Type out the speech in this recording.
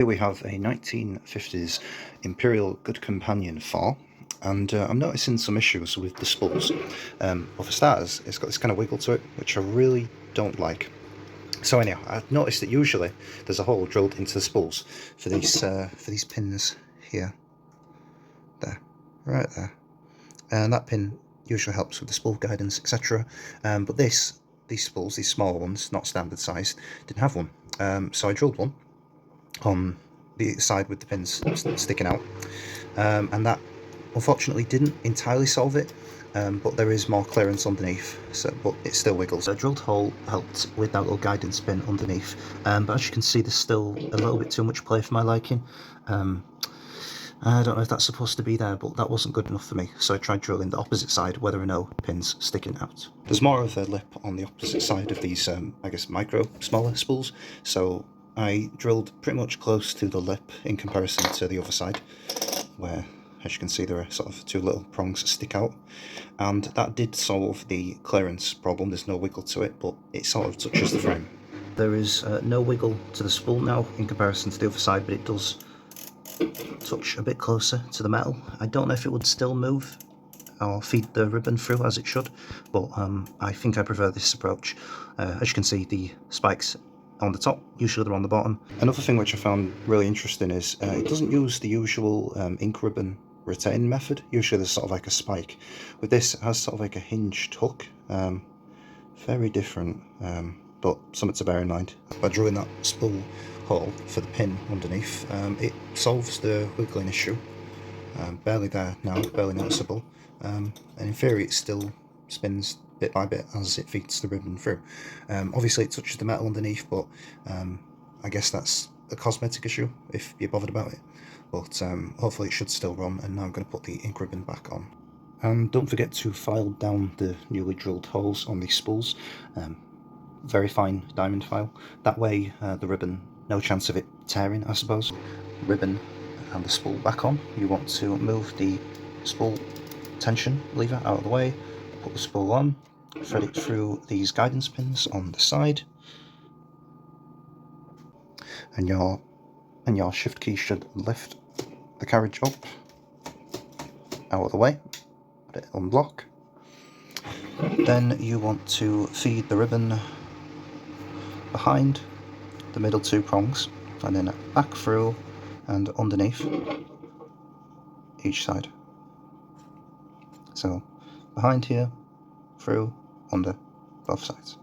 Here we have a 1950s Imperial Good Companion 4, and I'm noticing some issues with the spools. Well, for starters, it's got this kind of wiggle to it, which I really don't like. So anyhow, I've noticed that usually there's a hole drilled into the spools for these pins here, there, right there, and that pin usually helps with the spool guidance, etc. But these spools, these smaller ones, not standard size, didn't have one. So I drilled one on the side with the pins sticking out, and that unfortunately didn't entirely solve it, but there is more clearance underneath, but it still wiggles. A drilled hole helped with that little guidance pin underneath, but as you can see there's still a little bit too much play for my liking. I don't know if that's supposed to be there, but that wasn't good enough for me, so I tried drilling the opposite side where there are no pins sticking out. There's more of a lip on the opposite side of these, I guess, smaller spools, so I drilled pretty much close to the lip in comparison to the other side, where, as you can see, there are sort of two little prongs that stick out, and that did solve the clearance problem. There's no wiggle to it, but it sort of touches the frame. There is no wiggle to the spool now in comparison to the other side, but it does touch a bit closer to the metal. I don't know if it would still move or feed the ribbon through as it should, but I think I prefer this approach. As you can see, the spikes on the top, usually they're on the bottom. Another thing which I found really interesting is it doesn't use the usual ink ribbon retain method. Usually there's sort of like a spike. With this, it has sort of like a hinged hook. Very different, but something to bear in mind. By drilling that spool hole for the pin underneath, it solves the wiggling issue. Barely there now, barely noticeable, and in theory it still spins bit by bit as it feeds the ribbon through. Obviously it touches the metal underneath, but I guess that's a cosmetic issue if you're bothered about it, but hopefully it should still run. And now I'm going to put the ink ribbon back on. And don't forget to file down the newly drilled holes on these spools, very fine diamond file, that way the ribbon, no chance of it tearing, I suppose. Ribbon and the spool back on. You want to move the spool tension lever out of the way, put the spool on, thread it through these guidance pins on the side, and your shift key should lift the carriage up out of the way, let it unblock. Then you want to feed the ribbon behind the middle two prongs, and then back through and underneath each side. So behind here, through, under, both sides.